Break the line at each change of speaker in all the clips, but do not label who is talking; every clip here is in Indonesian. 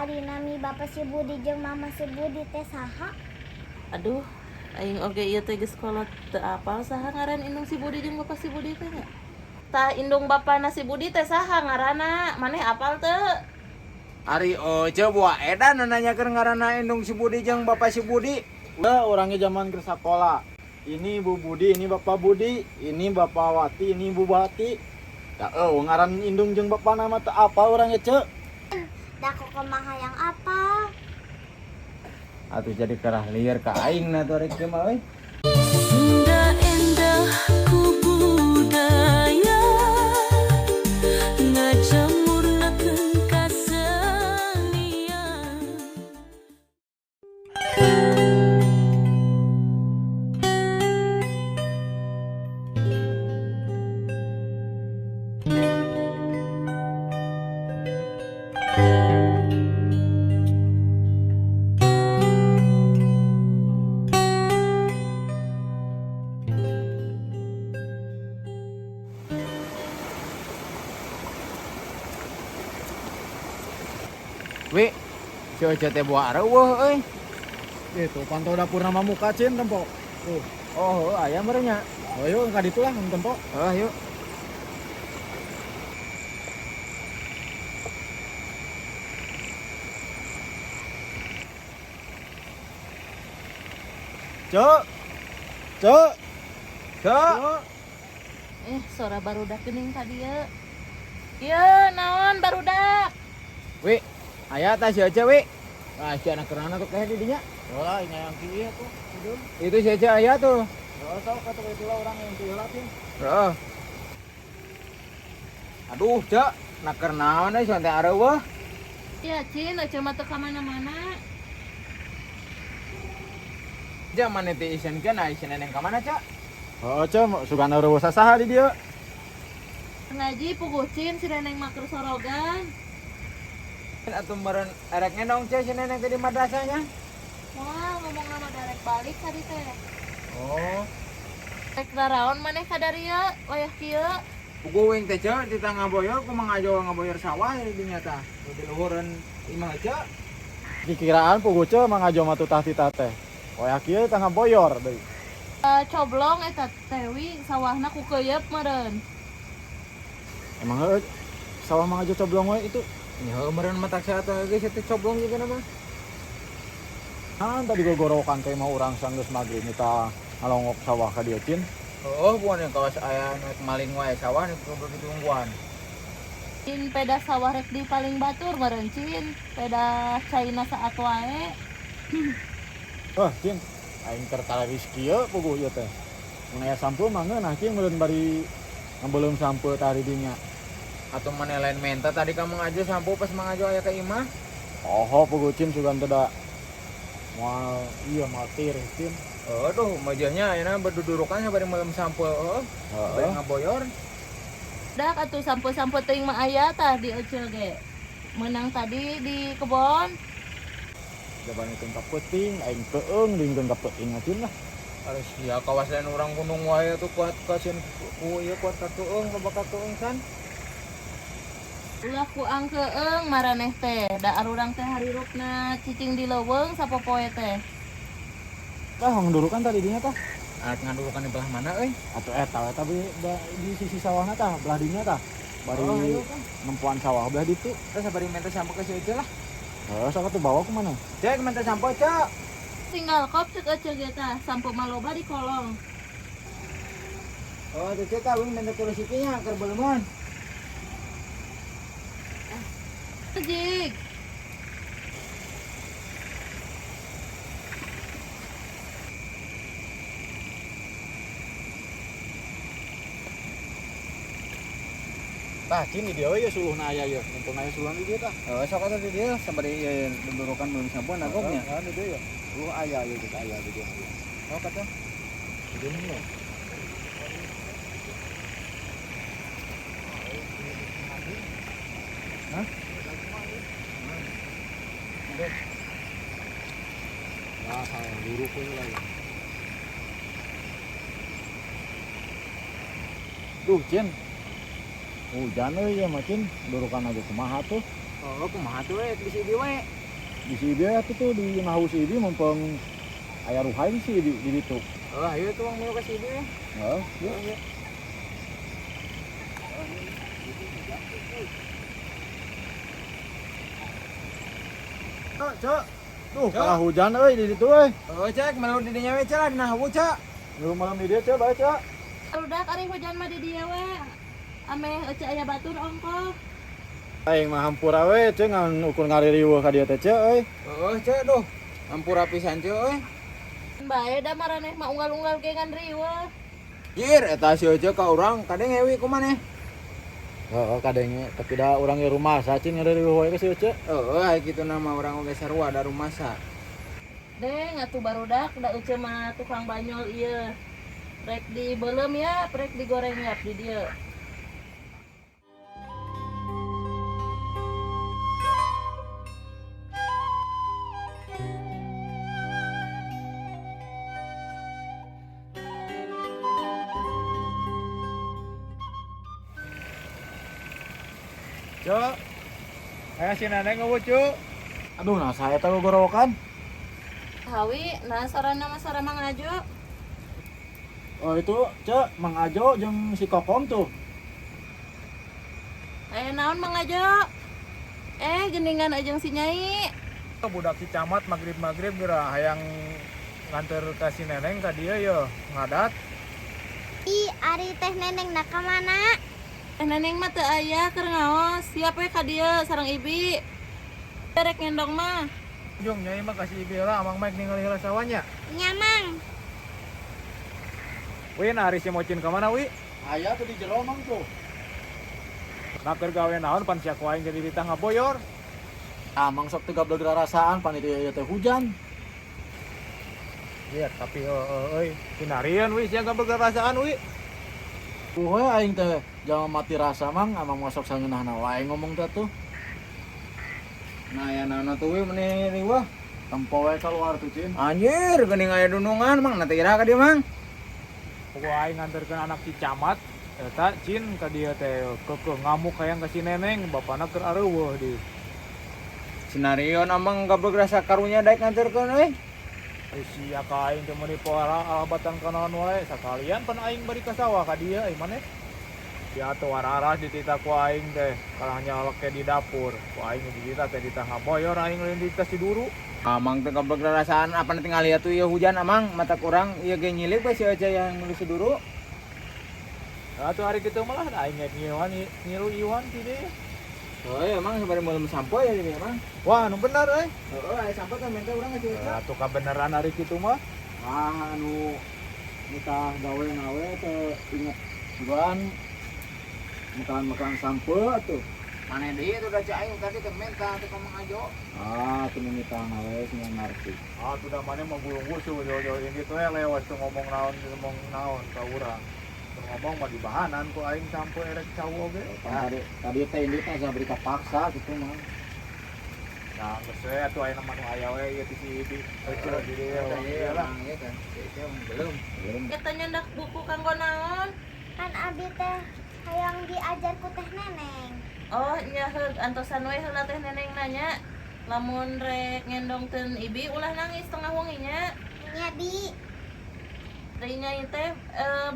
ari nami Bapak si Budi jeung Mama si Budi teh saha?
Aduh, aing oge ieu teh geus kolot teu apal saha ngaran indung si Budi jeung Bapak si Budi teh nya. Tah indung bapana si Budi teh saha ngaranna? Maneh apal teu?
Ari oce buah edan nanyakeun ngaranna indung si Budi jeung bapak si Budi.
Udah orangnya zaman ke sekolah. Ini Ibu Budi, ini Bapak Budi, ini Bapak Wati, ini Ibu Wati. Ya ngaran indung jeung bapak nama teu apa orangnya cek.
Da kumaha yang apa?
Atuh jadi kerah liar ka aing na tuh rek mah euy.
Sunda endah ku budaya ngajamurnakeun kasenian.
Wi, si oce teh buah reueuh euy.
Itu pantau dapur nama muka cin tempo. Tuh.
Oh, aya meureun nya.
Oh yuk ka ditu lah tempo.
Yuk.
Cek. Cek.
Cek.
Suara barudak geuning tadi ya. Ieu naon barudak?
Wi, aya tah si oce wi.
Ah si anak keranana tuh kayak di dinya. Wah, ini yang kieu tuh.
Itu si oce aya tuh.
Oh, tahu kata itulah orang yang diulatin.
Heeh. Aduh, Cek, naker naon euy sonte areueuh.
Ya Cin, cuma teu ka mana-mana.
Zaman teh isenkeun isen neneng ka mana, Cek?
Oh, cek sugan reueuh sasaha di dieu.
Ngaji puguh Cin si Neneng maker sorogan.
Atuh meureun erek ngendong Cek si neneng teh di madrasahnya.
Wah, ngomong nama darek balik tadi teh.
Oh,
Rek naraon maneh ka darieu wayah kieu?
puguing teh Cek di tangga boyor kumaha ngaboyor sawah di dinya tah. Di luhureun imah Cek.
Dikiraan puguce mangajo mah tutah tita teh. Waya kieu tangga boyor deui.
Coblong eta Tewi sawahna ku keuyeub meureun.
Emang sawah mangajo coblong we itu.
Nya meureun mah tak saha geus teh coblong juga nama.
Tadi gogorokan teh mah urang sanggeus maghrib kita ngalongok sawah ka dieu cin.
Oh, bukan yang kawas aya nu maling wae sawah nu kudu ditungguan.
Cin peda sawah rek di paling batur meureun Cin. Peda caina saat wae.
Cin, aing keur tara rezeki ye puguh ieu teh. Mun aya sampeu mah ngeunah cin meureun bari ngabeuleum sampeu tari dinya.
Atau mana lain menta tadi kamu aja sampo pas mangajo aya ka imah.
Oh, puguh cin sugan teu da moal ieu matir cin.
Aduh, majahnya ayeuna berdudurukannya bari malam sampo. Bari ngaboyor.
Dak atuh sampo-sampo teuing mah aya tah di Ece ge. Menang tadi di kebon.
Jaban itu ka peuting, aing teueung dingkeun ka peuting cin lah.
Harus ya kawasan orang gunung wae tuh kuat kasin ku ieu kuat ka teueung loba ka teueung san.
Ulah ku angkeung maraneh teh. Da arurang teh harirupna cicing di leuweung sapopoe teh.
Tah ngendurukan tadi dinya tah.
Arek ngadurukan di belah mana euy?
Atuh eta tapi di sisi sawahna tah, belah dinya tah. Bari
ayo kan.
nempuan sawah belah ditu.
Terus sabari menta sampo ke sieu lah.
Sok atuh bawa ku mana?
Cek menta sampo, Cek.
Tinggal kop cek Ece ge tah sampo maloba di kolong.
Oh, tuh Cek tah menta kudu sikinya keur beuleumon.
Jig.
Tah cin di dieu ye suluhna aya ye. Mumpung aya suluhan di dieu tah.
Sok atuh di dieu sabari dudurukan belum sampo nagongnya.
Di dieu ya. Aya ye kita aya di dieu.
Oh, kata.
Di dieu mah. Hah? Nah, guru pun lagi. Duh, Cin. Hujan euy ya mah Cin, durukan aja kumaha tuh.
Oh, kumaha tuh we di sini we.
Di sini atuh tuh di nahu sini mumpung aya ruhai sih di ditu.
Oh, ayo tuh Mang Mio ke sini we.
Heeh. Yuk. Cok. Tuh,
Cok.
kalau hujan euy di ditu euy.
Oh, cek malu di dinya we cek lah dina hawu cek.
Lu malam di dia Cok, bae Cok.
Udah ari hujan mah di dieu we. Ame ece aya batur ongko.
Aing mah hampura we Cok ngan ukur ngaririweuh ka dieu teh Cok euy.
Oh, cek duh. Ampura pisan cek euy.
Bae da maraneh mah unggal-unggal ge ngan riweuh.
Jir eta si cek ka urang kadang ngewi kumaneh.
Heeh, kadenge tapi da urang di rumah sacing ngaririweuh we ka si Cok.
Oh, aya kitu nama urang oge sarua da rumah sa.
Deng atuh barudak da ece mah tukang banyol ieu. Rek dibeuleum ya, rek digoreng ya di dieu.
Cuk. Aya si Neneng ngeuweuh, Cuk.
Aduh, nah saya tahu gorokan.
Hawi, nah sarana mah sarana Mang Ajo.
Oh itu Cok, Mang Ajo jeung si Kokom tuh.
Aya naon Mang Ajo? Geningan ajeng si Nyai.
Budak si camat magrib-magrib geura hayang nganter ka si Neneng ka dieu yo ngadat.
I ari teh neneng nak ka mana?
Neneng mah teu aya keur ngaos. Siap we ka dieu sareng Ibi. Rek ngendong mah.
Jung nyai mah kasih ibi heula amang maek ningali heula sawanya.
Nyamang.
Wi na ari si mocin ka mana wi?
Aya tuh di jero Mang tuh.
Na keur gawe naon pan sia ku aing jadi ditah ngaboyor.
Amang sok teu gablek rasaan pan itu teh hujan.
Iya, tapi euy, kinarian wi sia gablek rasaan wi.
Poe aing teh jangan mati rasa Mang, amang masuk sangeunahna wae ngomong teh tuh.
Nah ya naon atuh wi meni riweuh.
Tempo wae keluar tuh Cin.
Anjir, geuning aya dunungan mang nanti ira ka dieu mang. Pokok aing nganterkeun anak si camat eta Cin ka dieu teh keukeuh ngamuk hayang ka si Neneng, bapana keur areuweuh di. Sinario amang gablek rasa karunya daek nganterkeun euy. Sia ka aing teh meuni poara alabatan kanaon wae sakalian pan aing bari ka sawah ka dieu ai maneh. Ya atuh araras ditita ku aing teh kalah nyaleke di dapur. Ku aing ditita teh ditah ngaboyor aing lain ditah si duru. Amang teh gablek rasaan apa nanti ngaliat tuh ya hujan amang mata kurang ieu ge nyilik bae si aja yang nulis si duru. Atuh hari kitu malah aing ngilu iwan ti dieu. Oh iya emang sabari mulai sampo ya ini emang. Wah, nu bener euy. Heeh, aya sampo teh mente urang geus eta. Atuh kabeneran hari kitu mah.
Ah anu nikah gawe ngawe teh inget juan makan sampo atuh.
Maneh deui atuh da cai tadi teh menta teh ka Mang Ajo.
Ah, tuh nikah ngawe sing ngarti.
Ah, tuh da maneh mah gulung-gulung jauh-jauh ini tuh lewat tuh ngomong naon ka urang. Ngomong mah dibahanan ku aing sampo erek cawo ge.
Tadi teh ini teh sabari kapaksa gitu mah.
Nah, geus we atuh aya mah nu aya we ieu ti si Ibi. Eceu di dieu. Iya lah. Ieu kan. Belum.
Kita nyendak buku kanggo naon?
Kan abi teh hayang diajar ku teh neneng.
Oh, nya heug antosan we heula teh Neneng nanya. Lamun rek ngendongkeun Ibi ulah nangis tengah wenginya.
Nya di
Dari Nyai teh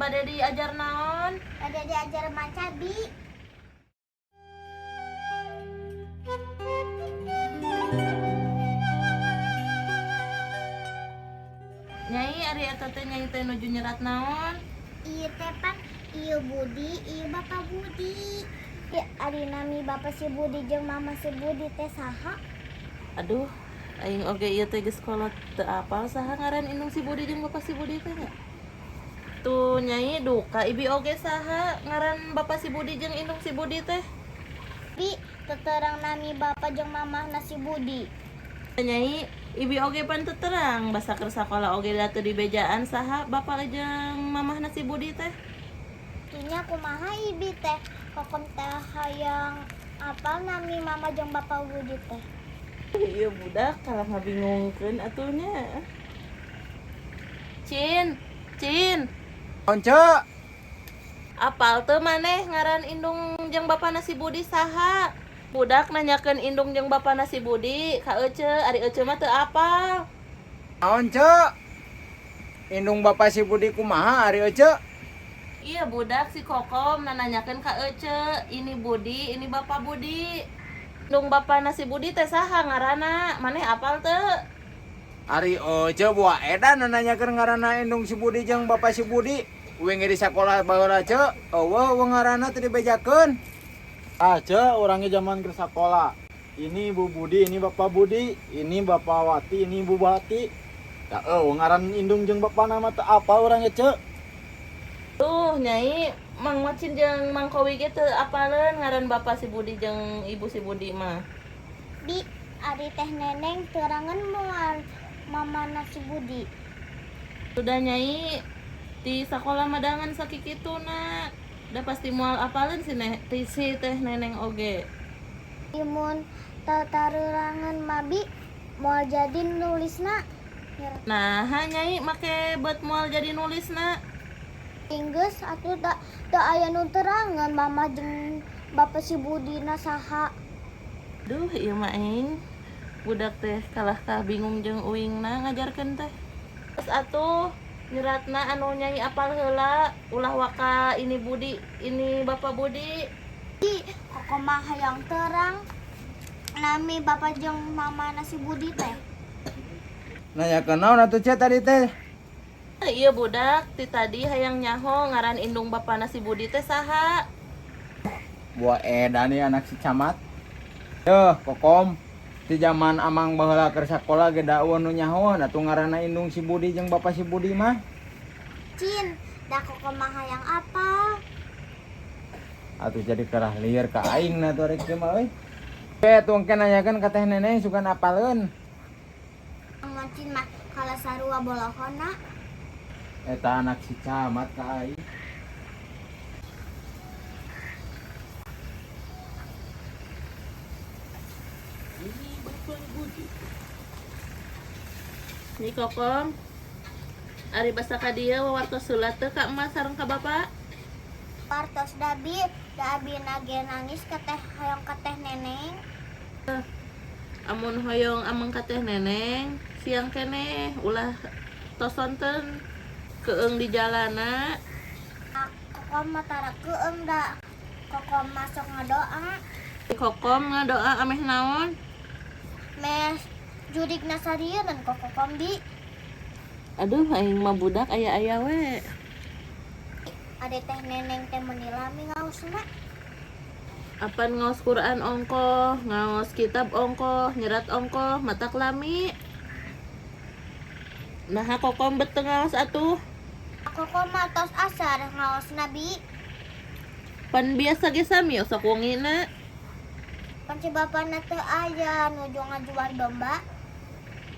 bade diajar naon?
ada diajar macabi.
Nyai ari eta teh Nyai teh nuju nyerat naon?
Ieu teh pan ieu Budi, ieu Bapak Budi. Ya ari nami Bapak si Budi jeung Mama si Budi teh saha?
Aduh, aing oge ieu teh geus kolot teu apal saha ngaran indung si Budi jeung Bapak si Budi teh nya. Tuh Nyai duka Ibi oge saha ngaran Bapak si Budi jeung indung si Budi teh.
Bi, teterang nami Bapak jeung Mama nasi Budi.
Nyai, Ibi oge pan teu terang basa keur sakola oge da teu dibejaan saha Bapak jeung Mamah nasi Budi teh.
Kinya kumaha Ibi teh? Kokom teh hayang apal nami Mama jeung Bapak Budi teh.
Ieu budak kalah ngabingungkeun atunya. Cin.
Once.
Apal teu maneh ngaran indung jeung Bapak nasi Budi saha? Budak nanyakeun indung jeung bapana si Budi ka Ece, ari Ece mah teu apal.
Naon cek? Indung bapak si Budi kumaha ari cek?
Iya budak si Kokom nanyakeun ka Ece, ini Budi, ini bapak Budi. Indung bapana si Budi teh saha ngaranna? Maneh apal teu?
Ari cek buah edan nanyakeun ngaranna indung si Budi jeung bapak si Budi. Uing di sekolah baheula cek. Eueuh ngaranna teu dibejakeun. Ah cek orangnya zaman ke sekolah. Ini Ibu Budi, ini Bapak Budi, ini Bapak Wati, ini Ibu Wati. Ya ngaran indung jeung bapak nama teu apa orangnya cek.
Tuh Nyai, Mang Macin jeung Mang Kowi ge teu apaleun ngaran bapak si Budi jeung ibu si Budi mah.
Bi, ari teh neneng terangan moal mamana si Budi.
Sudah Nyai, di sekolah madangan sakikituna. Udah pasti moal apaleun si teh neneng oge.
Imun tatarurangan mabi moal jadi nulisna.
Nah, Nyai make buat moal jadi nulisna.
Inggeus atuh da aya nu terangan mama jeung bapak si Budi na saha.
Duh, ieu mah aing budak teh kalah bingung jeung uingna ngajarkeun teh. Terus atuh nyeratna anu Nyai apal heula ulah waka ini Budi, ini bapak Budi.
Kok mah hayang terang nami bapak jeung mama nasi Budi teh.
Nanyakeun naon atuh cek tadi teh?
Iya budak, ti tadi hayang nyaho ngaran indung bapana si Budi teh saha?
Buah edan nih anak si camat. Yeuh, Kokom. Di zaman amang baheula keur sakola ge daeun nu nyahoan atuh ngaranna indung si Budi jeung bapak si Budi mah.
Cin, da kok mah hayang apa?
Atuh jadi kerah lieur ka aing na tuh rek mah euy. Tuh engke nanyakeun ka teh neneng sugan apaleun.
Mang Cin mah kala sarua bolohona.
Eta anak si camat ka aing.
Ni Kokom. Ari basa ka dieu wawartos sulat teu ka emak sareng ka bapak?
Partos da abi nage nangis ka teh hayang ka teh neneng.
Amun hoyong amang ka teh neneng, siang keneh ulah tosonteun keung di jalana.
Kokom mah tara keung da. Kokom masuk ngadoa.
Kokom ngadoa ameh naon?
Mes jurik nasarieun kok kokom di.
Aduh, aing mah budak aya-aya we.
Ade teh neneng teh menilami ngaosna.
Apan ngaos Quran ongkoh, ngaos kitab ongkoh, nyerat ongkoh, matak lami. Nah, Kokom beteng ngaos atuh.
Kokom mah tos asar ngaos nabi.
Pan biasa ge sami sok wongina.
Pan si bapana teu aya nuju ngajual domba.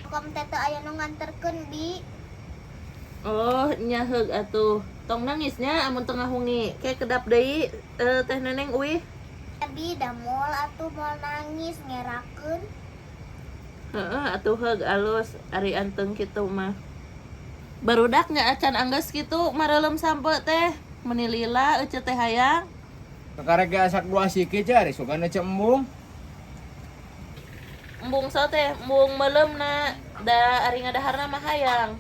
Kokom teh teu aya nu nganterkeun bi.
Oh, nya heug atuh. Tong nangisnya amun tengah hungi. Kayak kedap deui teh neneng uih.
Nabi da moal atuh moal nangis ngerakeun.
Heeh, atuh heug alus ari anteng kitu mah. Barudak nya acan anggeus kitu marelem sampe teh. Menilila ece teh hayang.
Kakarek ge asak dua siki cari sugan cek embung.
Embung so teh, embung meuleumna da ari ngadaharna mah hayang.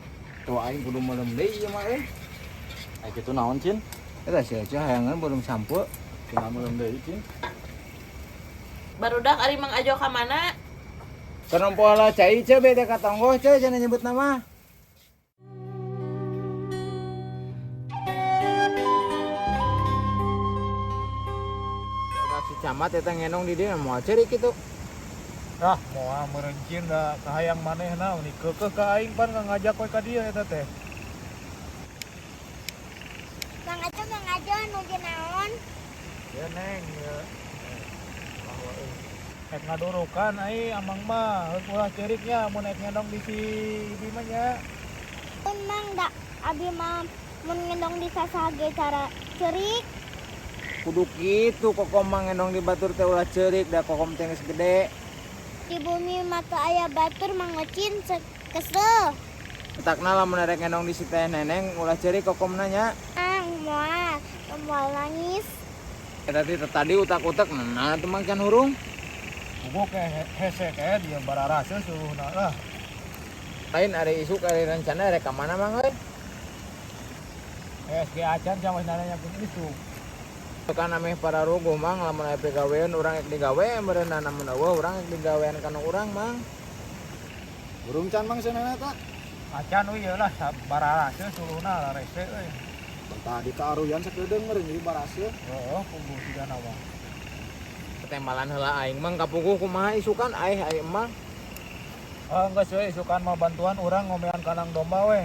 Tuh aing kudu meulem deui ieu mah euy.
Ai kitu naon, Cin?
Eta si Ece hayangan belum sampe.
Cenah meulem deui, Cin.
Barudak ari Mang Ajo ka mana?
Kana poala cai ce beda ka tonggoh ce cenah nyebut nama. Si camat eta ngenong di dieu moal ceurik kitu.
Nah, moal merencin da kahayang manehna uni keukeuh ka aing pan ngajak we ka dieu eta teh.
Mang Ajo nuju naon?
Ya neng ya. Ek ngadurukan ai amang mah heus ulah ceuriknya mun ek ngendong di si ibi mah nya.
Mun mang da abi mah mun ngendong di sasage cara cerik.
Kudu kitu kokom mah ngenong di batur teh ulah ceurik da kokom teh geus gede.
Di bumi mah teu aya batur Mang Ocin kesel.
Takna lamun arek ngenong di si teh neneng ulah ceurik kokom nanya.
Moal nangis.
Eta teh tadi utak-utak nah teu mang can hurung.
pugu ke hese ke dia bararasa suruhna lah.
Lain ari isuk ari rencana rek ka mana mang euy?
SG acan sama nananya pun isu.
Kan ameh para ruguh mang lamun aya pegawean urang ek digawe meureunna namun eueuh urang ek digawean kana urang mang.
Burung can mang senana ta.
Acan we lah bararasa suruhna lah rese euy.
Tadi ka aruyan sakedeung meureun jadi baraseuh.
Heeh, pugu sigana mah.
Ketembalan heula aing mang kapuguh kumaha isukan aing mah.
Geus we isukan mah bantuan urang ngomean kanang domba we.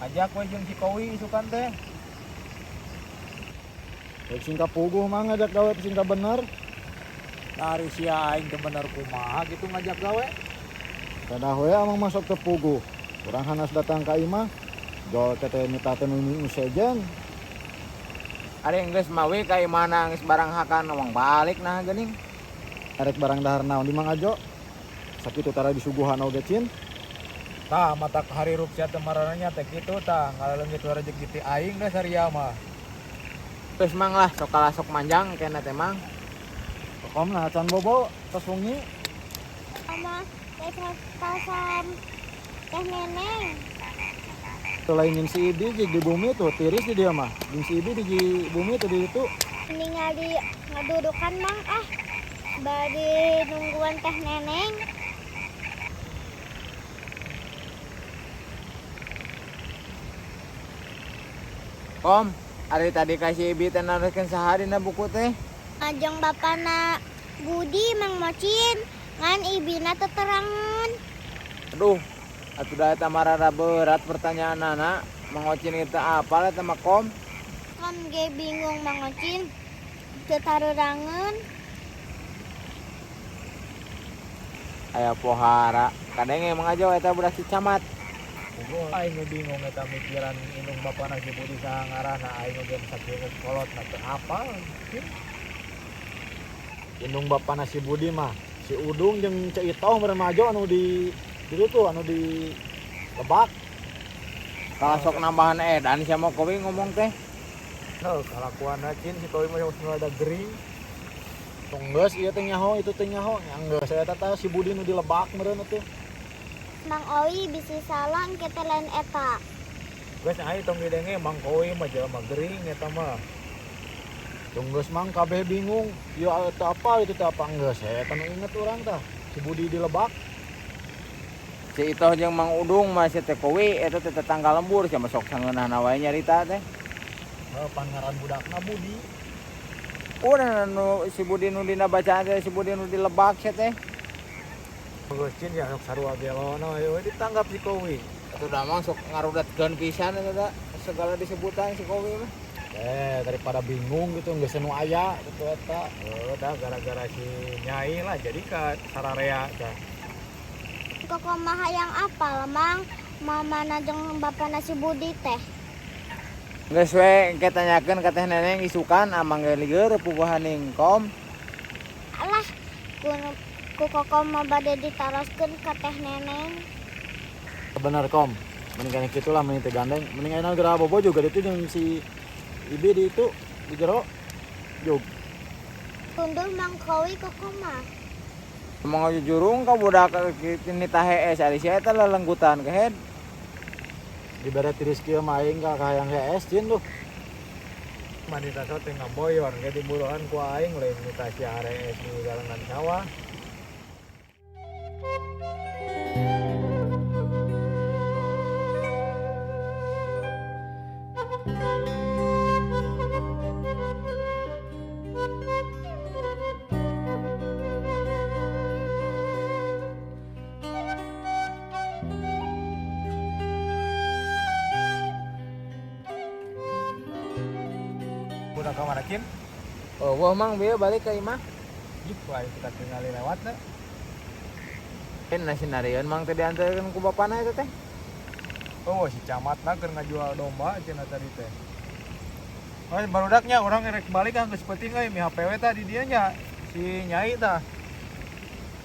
Ajak we jeung si Kowi isukan teh.
Rek sing kapuguh mah ngajak gawe sing ka bener.
Dari sia aing teh bener kumaha gitu ngajak gawe.
Kada we amang masuk ke puguh. Urang hanas datang ka imah. Jol teteh minta teh nu sejen.
Ari geus mawe ka imana geus barang hakan omong balik nah geuning.
Arek barang dahar naon di Mang Ajo. Sakitu tara disuguhan oge cin.
Tah mata hari rupsia teh marananya teh kitu tah ngaleungit rezeki ti aing teh saria mah.
Geus mang lah sok kalasok manjang kena teh mang.
Kom nah can bobo tos wengi.
Sama pasam teh neneng.
Tuh lain jeung si Ibi di bumi tuh tiris di dia mah. Jeung si Ibi di bumi tuh di itu.
Ningali ngadudukan mang bari nungguan teh neneng.
Kom, ari tadi kasih ibi teh naroskeun saha dina buku teh?
Ajeng bapana Budi Mang Mocin ngan ibina teterangan.
Aduh, atuh da eta marara berat pertanyaanana. Mangocin itu apa eta mah Kom?
Mam ge bingung Mang Mocin teu tarerangeun.
Aya pohara. Kadenge Mang Ajo eta budak si camat.
Puguh aing ge bingung eta mikiran indung bapana si Budi saha ngaranna aing ge sakieu kolot na teu apal.
Indung bapana si Budi mah si Udung jeung Cek Itoh meureun majo anu di ditu tuh anu di Lebak.
Kalasok nambahan edan sia mau kowe ngomong teh.
Heuh kalakuanna cin si Kowi mah geus ada gering.
Tunggeus ieu teh nyaho itu teh nyaho. Anggeus eta teh si Budi nu di Lebak meureun atuh.
Mang Owi bisi salang kita lain eta.
Geus aing tong didenge Mang Kowi mah jelema gering eta mah.
Tunggeus mang kabeh bingung. Ieu teh apa itu teh apa anggeus eta nu inget urang tah. Si Budi di Lebak.
Si Itoh jeung Mang Udung mah si teh Kowi eta teh tetangga lembur sia sok sangeunahna wae nyarita teh.
Heuh pangaran budakna Budi.
Udah nu si Budi nu dina bacaan teh si Budi nu di Lebak sia teh.
Geus cin ya sok sarua gelona we ditanggap si Kowi.
Atuh da mah sok ngarudatkeun pisan eta segala disebutan si Kowi mah.
Daripada bingung gitu geus nu aya gitu eta.
Udah gara-gara si Nyai lah jadi ka sararea tah.
Koko mah hayang apal Mang mamana jeung bapana si Budi teh.
Geus we engke tanyakeun ka teh neneng isukan amang ge lieur puguhaning Kom.
Alah ku koko mah bade ditaroskeun ka teh neneng.
Bener Kom. Mending kana kitu lah mending teh gandeng. Mending ayeuna geura bobo juga ditu jeung si Ibi di itu di jero. Jog.
Tunduh Mang Kowi koko mah.
Emang jurung ka budak ini tahe es ari sia eta lelenggutan kehed.
Dibere tiris kieu mah aing ka hayang es cin tuh.
Manita so teh ngaboyor ge diburuan ku aing lain mita si ares di galengan sawah. Budak ka mana cin?
Oh, wah mang bieu balik ka imah.
Gitu aing kita tinggali lewat teh.
Ena sinarieun mang teh diantarkeun ku bapana eta teh.
Oh si camatna keur ngajual domba cenah tadi teh. Oh barudaknya orang erek balik kan geus penting euy mi HPW tah di dieu nya si Nyai tah.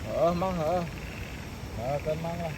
Heeh mang heeh.
Nah, kan mang lah.